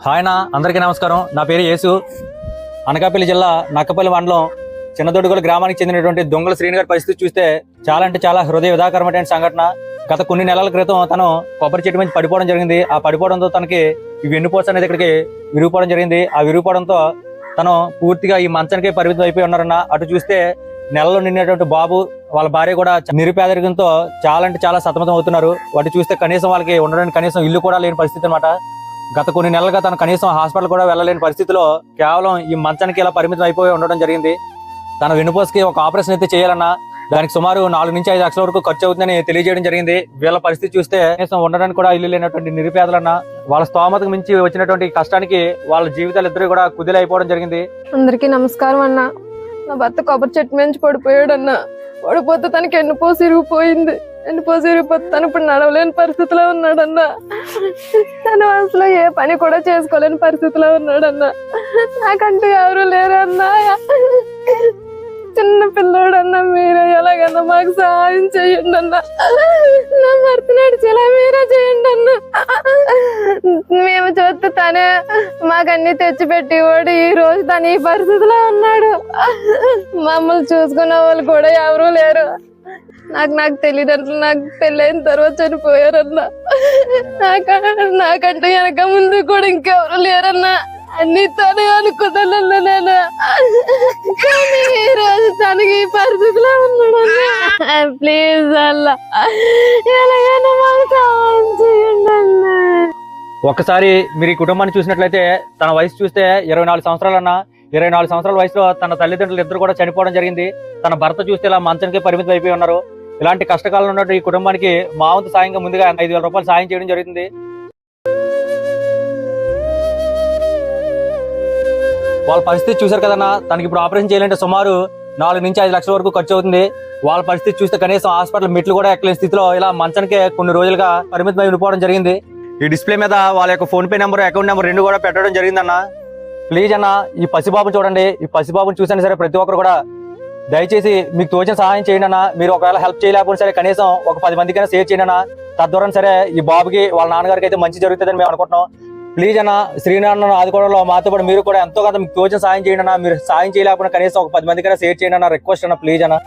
Hi అన్న, అందరికీ నమస్కారం. నా పేరు యేసు. అనకాపల్లి జిల్లా నక్కపల్లి మండలం చిన్నదొడుగుల గ్రామానికి చెందినటువంటి దొంగల శ్రీని గారి పరిస్థితి చూస్తే చాలా అంటే చాలా హృదయ విదాకరమైన సంఘటన. గత కొన్ని నెలల క్రితం తను కొబ్బరి చెట్టు నుంచి పడిపోవడం జరిగింది. ఆ పడిపోవడంతో తనకి ఈ వెన్నుపోస అనేది ఇక్కడికి విరిగిపోవడం జరిగింది. ఆ విరిగిపోవడంతో తను పూర్తిగా ఈ మంచానికి పరిమితం అయిపోయి ఉన్నారన్న. అటు చూస్తే నెలలో నిండినటువంటి బాబు వాళ్ళ భార్య కూడా నిరుపేదరికంతో చాలా అంటే చాలా సతమతం అవుతున్నారు. వాటి చూస్తే కనీసం వాళ్ళకి ఉండడానికి కనీసం ఇల్లు కూడా లేని పరిస్థితి అనమాట. గత కొన్ని నెలలుగా తను కనీసం హాస్పిటల్ కూడా వెళ్ళలేని పరిస్థితిలో కేవలం ఈ మంచానికి ఇలా పరిమితం అయిపోయి ఉండడం జరిగింది. తన వెన్నుపోసకి ఒక ఆపరేషన్ అయితే చేయాలన్నా దానికి సుమారు 4 నుంచి 5 లక్షల వరకు ఖర్చు అవుతుందని తెలియజేయడం జరిగింది. వీళ్ళ పరిస్థితి చూస్తే కనీసం ఉండడానికి కూడా ఇల్లు లేనటువంటి నిరుపేదలన్నా వాళ్ళ స్తోమతకు మించి వచ్చినటువంటి కష్టానికి వాళ్ళ జీవితాలు ఇద్దరు కూడా కుదిలైపోవడం జరిగింది. అందరికీ నమస్కారం అన్న. నా భర్త కొబ్బరి చెట్టు నుంచి పడిపోయాడు అన్న. పడిపోతే తనకి ఎన్నుపోసి ఇరిగిపోయింది. ఎన్నుపోసి ఇరిగిపోతే తను ఇప్పుడు నడవలేని పరిస్థితిలో ఉన్నాడన్న. తను అసలు ఏ పని కూడా చేసుకోలేని పరిస్థితిలో ఉన్నాడన్న. నాకంటూ ఎవరు లేరన్నా. చిన్న పిల్లోడు అన్న, మీరే ఎలాగన్నా మాకు సహాయం చేయండి అన్న. నా భర్త నడిచేలా మీరే చేయండి అన్న. మేము చూస్తే తనే మాకన్నీ తెచ్చిపెట్టేవాడు. ఈ రోజు తను ఈ పరిస్థితిలో ఉన్నాడు. మమ్మల్ని చూసుకునే వాళ్ళు కూడా ఎవరూ లేరు. నాకు తెలియదంటే నాకు పెళ్ళైన తర్వాత చనిపోయారన్న. నాకంటే వెనక ముందు కూడా ఇంకెవరు లేరన్నా. అన్ని తనే అనుకున్నాను నేను. కానీ ఈ రోజు తనకి ఈ పరిస్థితిలో ఉన్నాడన్నా. ప్లీజ్ అల్లా ఎలాగైనా మాకు సహాయం చేయండి అన్నా. ఒక్కసారి మీరు ఈ కుటుంబాన్ని చూసినట్లయితే తన వయసు చూస్తే 24 సంవత్సరాలన్నా. 24 సంవత్సరాల వయసులో తన తల్లిదండ్రులు ఇద్దరు కూడా చనిపోవడం జరిగింది. తన భర్త చూస్తే ఇలా మంచానికి పరిమితం అయిపోయి ఉన్నారు. ఇలాంటి కష్టకాలంలో ఉన్నట్టు ఈ కుటుంబానికి మా వంతు సాయంగా ముందుగా 5,000 రూపాయలు సాయం చేయడం జరుగుతుంది. వాళ్ళ పరిస్థితి చూశారు కదన్నా. తనకి ఇప్పుడు ఆపరేషన్ చేయాలంటే సుమారు 4 నుంచి 5 లక్షల వరకు ఖర్చు అవుతుంది. వాళ్ళ పరిస్థితి చూస్తే కనీసం హాస్పిటల్ మెట్లు కూడా ఎక్కలేని స్థితిలో ఇలా మంచానికే కొన్ని రోజులుగా పరిమితమై ఉండిపోవడం జరిగింది. ఈ డిస్ప్లే మీద వాళ్ళ యొక్క phone pay number, account number 2 కూడా పెట్టడం జరిగిందన్న. ప్లీజ్ అన్న, ఈ పసిబాబుని చూడండి. ఈ పసిబాబుని చూసినా సరే ప్రతి ఒక్కరు కూడా దయచేసి మీకు తోచిన సహాయం చేయండి అన్న. మీరు ఒకవేళ హెల్ప్ చేయలేకపోయినా సరే కనీసం ఒక 10 మందికైనా షేర్ చేయండి అన్న. తద్వారా సరే ఈ బాబుకి వాళ్ళ నాన్నగారికి అయితే మంచి జరుగుతుందని మేము అనుకుంటున్నాం. ప్లీజ్ అన్న, శ్రీనారాయణ ఆదుకోవడంలో మాతో పాటు మీరు కూడా ఎంతో కొంత మీకు తోచిన సాయం చేయండి అన్న. మీరు సాయం చేయలేకపోయినా కనీసం ఒక 10 మందికైనా షేర్ చేయండి అన్న. రిక్వెస్ట్ అన్న, ప్లీజ్ అన్న.